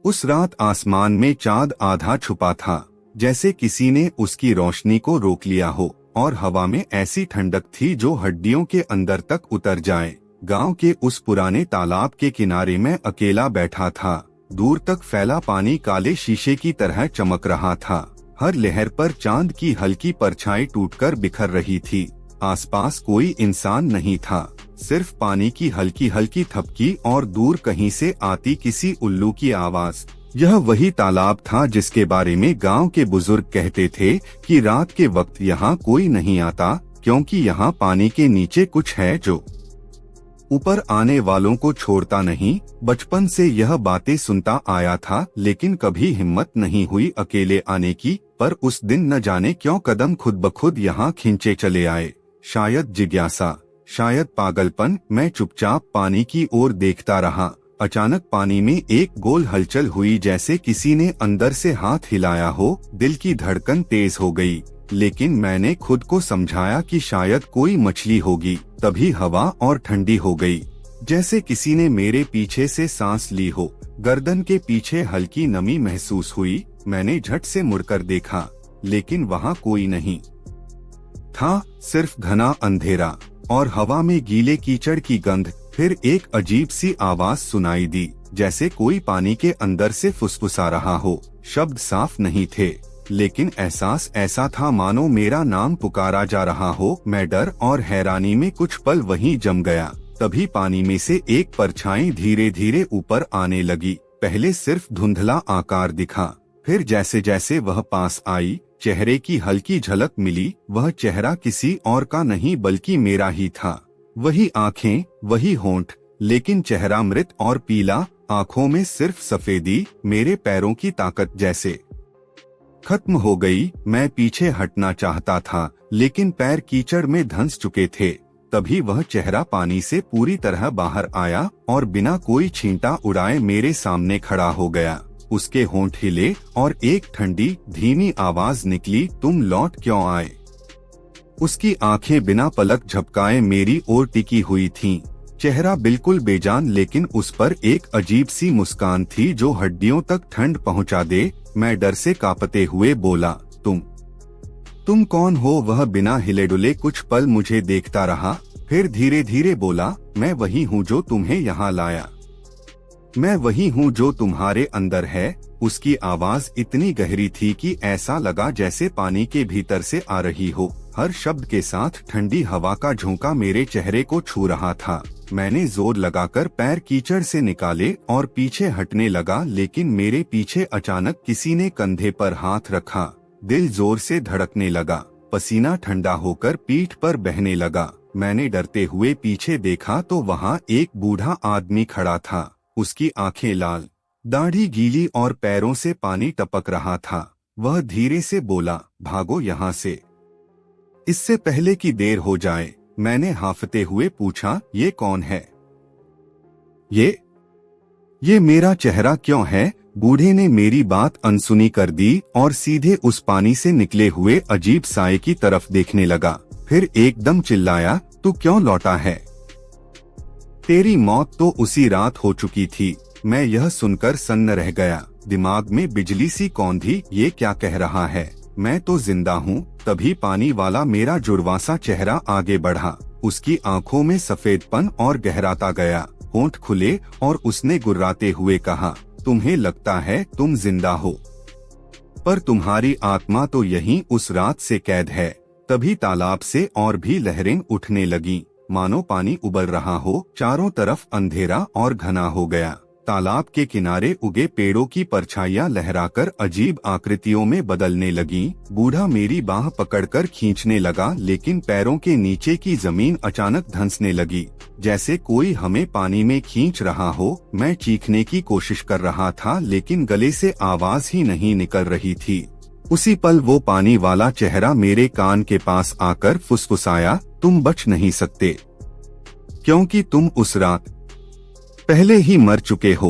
उस रात आसमान में चांद आधा छुपा था, जैसे किसी ने उसकी रोशनी को रोक लिया हो, और हवा में ऐसी ठंडक थी जो हड्डियों के अंदर तक उतर जाए। गांव के उस पुराने तालाब के किनारे में अकेला बैठा था। दूर तक फैला पानी काले शीशे की तरह चमक रहा था। हर लहर पर चांद की हल्की परछाई टूटकर बिखर रही थी। आसपास कोई इंसान नहीं था, सिर्फ पानी की हल्की हल्की थपकी और दूर कहीं से आती किसी उल्लू की आवाज। यह वही तालाब था जिसके बारे में गांव के बुजुर्ग कहते थे कि रात के वक्त यहाँ कोई नहीं आता, क्योंकि यहाँ पानी के नीचे कुछ है जो ऊपर आने वालों को छोड़ता नहीं। बचपन से यह बातें सुनता आया था, लेकिन कभी हिम्मत नहीं हुई अकेले आने की। पर उस दिन न जाने क्यों कदम खुद ब खुद यहाँ खींचे चले आए। शायद जिज्ञासा, शायद पागलपन। मैं चुपचाप पानी की ओर देखता रहा। अचानक पानी में एक गोल हलचल हुई, जैसे किसी ने अंदर से हाथ हिलाया हो। दिल की धड़कन तेज हो गई, लेकिन मैंने खुद को समझाया कि शायद कोई मछली होगी। तभी हवा और ठंडी हो गई, जैसे किसी ने मेरे पीछे से सांस ली हो। गर्दन के पीछे हल्की नमी महसूस हुई। मैंने झट से मुड़कर देखा, लेकिन वहाँ कोई नहीं था, सिर्फ घना अंधेरा और हवा में गीले कीचड़ की गंध। फिर एक अजीब सी आवाज सुनाई दी, जैसे कोई पानी के अंदर से फुसफुसा रहा हो। शब्द साफ नहीं थे, लेकिन एहसास ऐसा था मानो मेरा नाम पुकारा जा रहा हो। मैं डर और हैरानी में कुछ पल वहीं जम गया। तभी पानी में से एक परछाई धीरे धीरे ऊपर आने लगी। पहले सिर्फ धुंधला आकार दिखा, फिर जैसे जैसे वह पास आई, चेहरे की हल्की झलक मिली। वह चेहरा किसी और का नहीं बल्कि मेरा ही था। वही आंखें, वही होंठ, लेकिन चेहरा मृत और पीला। आंखों में सिर्फ सफेदी। मेरे पैरों की ताकत जैसे खत्म हो गई। मैं पीछे हटना चाहता था, लेकिन पैर कीचड़ में धंस चुके थे। तभी वह चेहरा पानी से पूरी तरह बाहर आया और बिना कोई छींटा उड़ाए मेरे सामने खड़ा हो गया। उसके होंठ हिले और एक ठंडी धीमी आवाज निकली, तुम लौट क्यों आए? उसकी आंखें बिना पलक झपकाए मेरी ओर टिकी हुई थीं। चेहरा बिल्कुल बेजान, लेकिन उस पर एक अजीब सी मुस्कान थी जो हड्डियों तक ठंड पहुंचा दे। मैं डर से कांपते हुए बोला, तुम कौन हो? वह बिना हिले डुले कुछ पल मुझे देखता रहा, फिर धीरे धीरे बोला, मैं वही हूँ जो तुम्हें यहाँ लाया। मैं वही हूँ जो तुम्हारे अंदर है। उसकी आवाज इतनी गहरी थी कि ऐसा लगा जैसे पानी के भीतर से आ रही हो। हर शब्द के साथ ठंडी हवा का झोंका मेरे चेहरे को छू रहा था। मैंने जोर लगाकर पैर कीचड़ से निकाले और पीछे हटने लगा, लेकिन मेरे पीछे अचानक किसी ने कंधे पर हाथ रखा। दिल जोर से धड़कने लगा, पसीना ठंडा होकर पीठ पर बहने लगा। मैंने डरते हुए पीछे देखा तो वहाँ एक बूढ़ा आदमी खड़ा था। उसकी आंखें लाल, दाढ़ी गीली और पैरों से पानी टपक रहा था। वह धीरे से बोला, भागो यहाँ से, इससे पहले कि देर हो जाए। मैंने हांफते हुए पूछा, ये कौन है? ये मेरा चेहरा क्यों है? बूढ़े ने मेरी बात अनसुनी कर दी और सीधे उस पानी से निकले हुए अजीब साए की तरफ देखने लगा। फिर एकदम चिल्लाया, तू क्यों लौटा है? तेरी मौत तो उसी रात हो चुकी थी। मैं यह सुनकर सन्न रह गया। दिमाग में बिजली सी कौंधी, ये क्या कह रहा है? मैं तो जिंदा हूँ। तभी पानी वाला मेरा जुड़वासा चेहरा आगे बढ़ा। उसकी आंखों में सफेदपन और गहराता गया। होंठ खुले और उसने गुर्राते हुए कहा, तुम्हें लगता है तुम जिंदा हो, पर तुम्हारी आत्मा तो यहीं उस रात से कैद है। तभी तालाब से और भी लहरें उठने लगीं, मानो पानी उबल रहा हो। चारों तरफ अंधेरा और घना हो गया। तालाब के किनारे उगे पेड़ों की परछाइयां लहराकर अजीब आकृतियों में बदलने लगीं। बूढ़ा मेरी बाह पकड़कर खींचने लगा, लेकिन पैरों के नीचे की जमीन अचानक धंसने लगी, जैसे कोई हमें पानी में खींच रहा हो। मैं चीखने की कोशिश कर रहा था, लेकिन गले से आवाज ही नहीं निकल रही थी। उसी पल वो पानी वाला चेहरा मेरे कान के पास आकर फुसफुसाया, तुम बच नहीं सकते, क्योंकि तुम उस रात पहले ही मर चुके हो।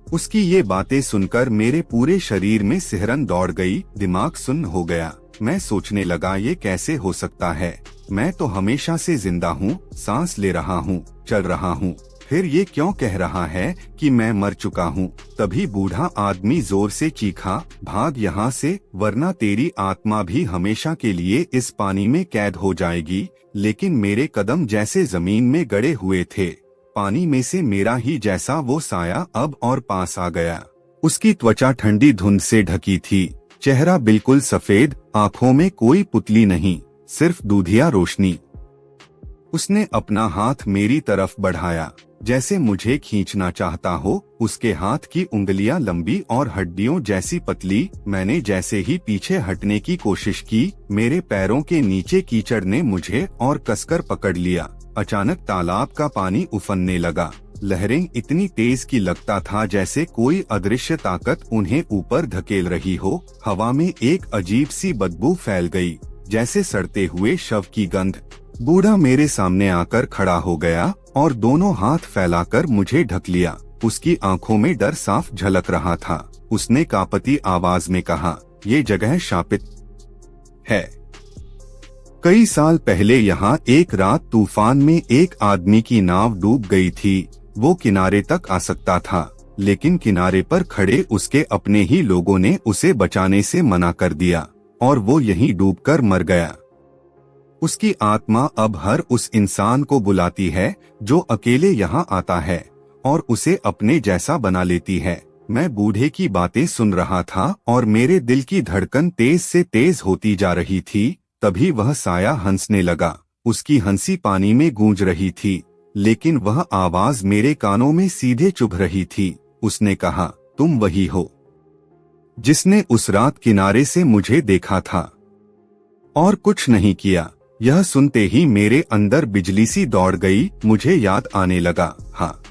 उसकी ये बातें सुनकर मेरे पूरे शरीर में सिहरन दौड़ गई। दिमाग सुन्न हो गया। मैं सोचने लगा, ये कैसे हो सकता है? मैं तो हमेशा से जिंदा हूँ, सांस ले रहा हूँ, चल रहा हूँ। फिर ये क्यों कह रहा है कि मैं मर चुका हूँ? तभी बूढ़ा आदमी जोर से चीखा, भाग यहाँ से, वरना तेरी आत्मा भी हमेशा के लिए इस पानी में कैद हो जाएगी। लेकिन मेरे कदम जैसे जमीन में गड़े हुए थे। पानी में से मेरा ही जैसा वो साया अब और पास आ गया। उसकी त्वचा ठंडी धुंध से ढकी थी, चेहरा बिल्कुल सफेद, आंखों में कोई पुतली नहीं, सिर्फ दूधिया रोशनी। उसने अपना हाथ मेरी तरफ बढ़ाया, जैसे मुझे खींचना चाहता हो। उसके हाथ की उंगलियां लंबी और हड्डियों जैसी पतली। मैंने जैसे ही पीछे हटने की कोशिश की, मेरे पैरों के नीचे कीचड़ ने मुझे और कसकर पकड़ लिया। अचानक तालाब का पानी उफनने लगा। लहरें इतनी तेज कि लगता था जैसे कोई अदृश्य ताकत उन्हें ऊपर धकेल रही हो। हवा में एक अजीब सी बदबू फैल गई, जैसे सड़ते हुए शव की गंध। बूढ़ा मेरे सामने आकर खड़ा हो गया और दोनों हाथ फैलाकर मुझे ढक लिया। उसकी आंखों में डर साफ झलक रहा था। उसने कांपती आवाज में कहा, ये जगह शापित है। कई साल पहले यहाँ एक रात तूफान में एक आदमी की नाव डूब गई थी। वो किनारे तक आ सकता था, लेकिन किनारे पर खड़े उसके अपने ही लोगों ने उसे बचाने से मना कर दिया और वो यहीं डूबकर मर गया। उसकी आत्मा अब हर उस इंसान को बुलाती है जो अकेले यहाँ आता है और उसे अपने जैसा बना लेती है। मैं बूढ़े की बातें सुन रहा था और मेरे दिल की धड़कन तेज से तेज होती जा रही थी। तभी वह साया हंसने लगा। उसकी हंसी पानी में गूंज रही थी, लेकिन वह आवाज मेरे कानों में सीधे चुभ रही थी। उसने कहा, तुम वही हो जिसने उस रात किनारे से मुझे देखा था और कुछ नहीं किया। यह सुनते ही मेरे अंदर बिजली सी दौड़ गई। मुझे याद आने लगा, हाँ,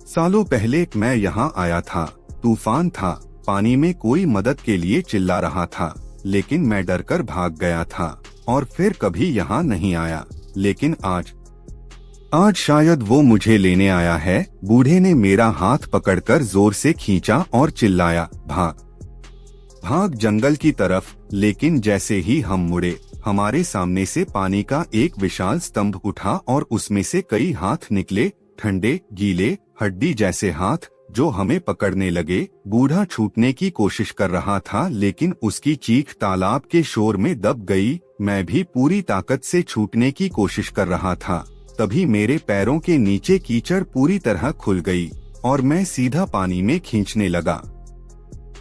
सालों पहले मैं यहाँ आया था। तूफान था, पानी में कोई मदद के लिए चिल्ला रहा था, लेकिन मैं डरकर भाग गया था और फिर कभी यहाँ नहीं आया। लेकिन आज शायद वो मुझे लेने आया है। बूढ़े ने मेरा हाथ पकड़कर जोर से खींचा और चिल्लाया, भाग भाग जंगल की तरफ। लेकिन जैसे ही हम मुड़े, हमारे सामने से पानी का एक विशाल स्तंभ उठा और उसमें से कई हाथ निकले, ठंडे, गीले, हड्डी जैसे हाथ जो हमें पकड़ने लगे। बूढ़ा छूटने की कोशिश कर रहा था, लेकिन उसकी चीख तालाब के शोर में दब गई। मैं भी पूरी ताकत से छूटने की कोशिश कर रहा था। तभी मेरे पैरों के नीचे कीचड़ पूरी तरह खुल गई और मैं सीधा पानी में खींचने लगा।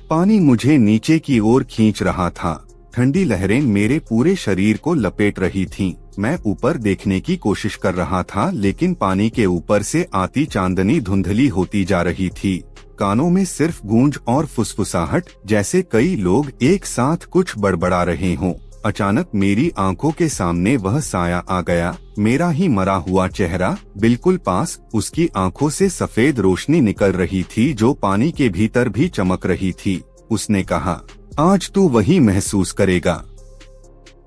पानी मुझे नीचे की ओर खींच रहा था। ठंडी लहरें मेरे पूरे शरीर को लपेट रही थीं। मैं ऊपर देखने की कोशिश कर रहा था, लेकिन पानी के ऊपर से आती चांदनी धुंधली होती जा रही थी। कानों में सिर्फ गूंज और फुसफुसाहट, जैसे कई लोग एक साथ कुछ बड़बड़ा रहे हों। अचानक मेरी आंखों के सामने वह साया आ गया, मेरा ही मरा हुआ चेहरा बिल्कुल पास। उसकी आंखों से सफेद रोशनी निकल रही थी जो पानी के भीतर भी चमक रही थी। उसने कहा, आज तू वही महसूस करेगा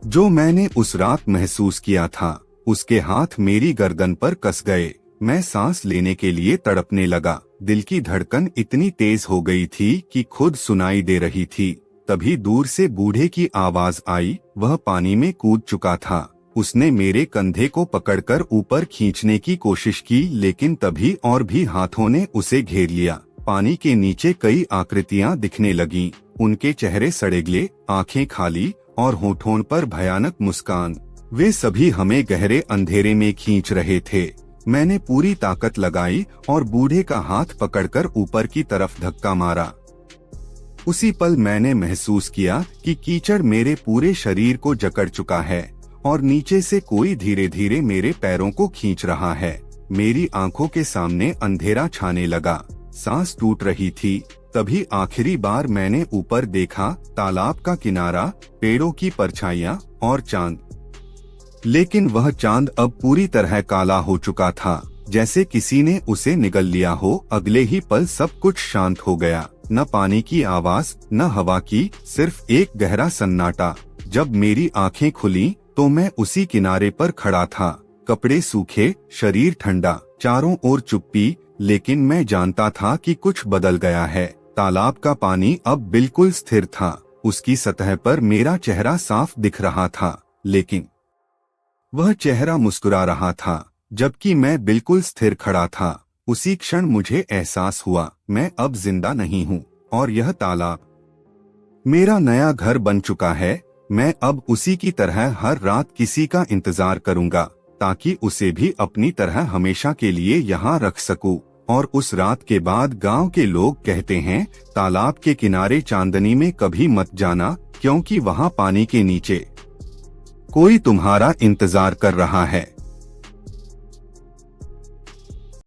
जो मैंने उस रात महसूस किया था। उसके हाथ मेरी गर्दन पर कस गए। मैं सांस लेने के लिए तड़पने लगा। दिल की धड़कन इतनी तेज हो गई थी कि खुद सुनाई दे रही थी। तभी दूर से बूढ़े की आवाज आई। वह पानी में कूद चुका था। उसने मेरे कंधे को पकड़कर ऊपर खींचने की कोशिश की, लेकिन तभी और भी हाथों ने उसे घेर लिया। पानी के नीचे कई आकृतियां दिखने लगीं। उनके चेहरे सड़ेगले, आंखें खाली और होठों पर भयानक मुस्कान। वे सभी हमें गहरे अंधेरे में खींच रहे थे। मैंने पूरी ताकत लगाई और बूढ़े का हाथ पकड़कर ऊपर की तरफ धक्का मारा। उसी पल मैंने महसूस किया कि कीचड़ मेरे पूरे शरीर को जकड़ चुका है और नीचे से कोई धीरे धीरे मेरे पैरों को खींच रहा है। मेरी आंखों के सामने अंधेरा छाने लगा, सांस टूट रही थी। तभी आखिरी बार मैंने ऊपर देखा, तालाब का किनारा, पेड़ों की परछाइयां और चांद। लेकिन वह चांद अब पूरी तरह काला हो चुका था, जैसे किसी ने उसे निगल लिया हो। अगले ही पल सब कुछ शांत हो गया। न पानी की आवाज, न हवा की, सिर्फ एक गहरा सन्नाटा। जब मेरी आंखें खुली तो मैं उसी किनारे पर खड़ा था। कपड़े सूखे, शरीर ठंडा, चारों ओर चुप्पी। लेकिन मैं जानता था कि कुछ बदल गया है। तालाब का पानी अब बिल्कुल स्थिर था। उसकी सतह पर मेरा चेहरा साफ दिख रहा था, लेकिन वह चेहरा मुस्कुरा रहा था। जबकि मैं बिल्कुल स्थिर खड़ा था। उसी क्षण मुझे एहसास हुआ मैं अब जिंदा नहीं हूँ और यह तालाब मेरा नया घर बन चुका है। मैं अब उसी की तरह हर रात किसी का इंतजार करूंगा ताकि उसे भी अपनी तरह हमेशा के लिए यहाँ रख सकूं। और उस रात के बाद गांव के लोग कहते हैं, तालाब के किनारे चांदनी में कभी मत जाना, क्योंकि वहाँ पानी के नीचे कोई तुम्हारा इंतजार कर रहा है।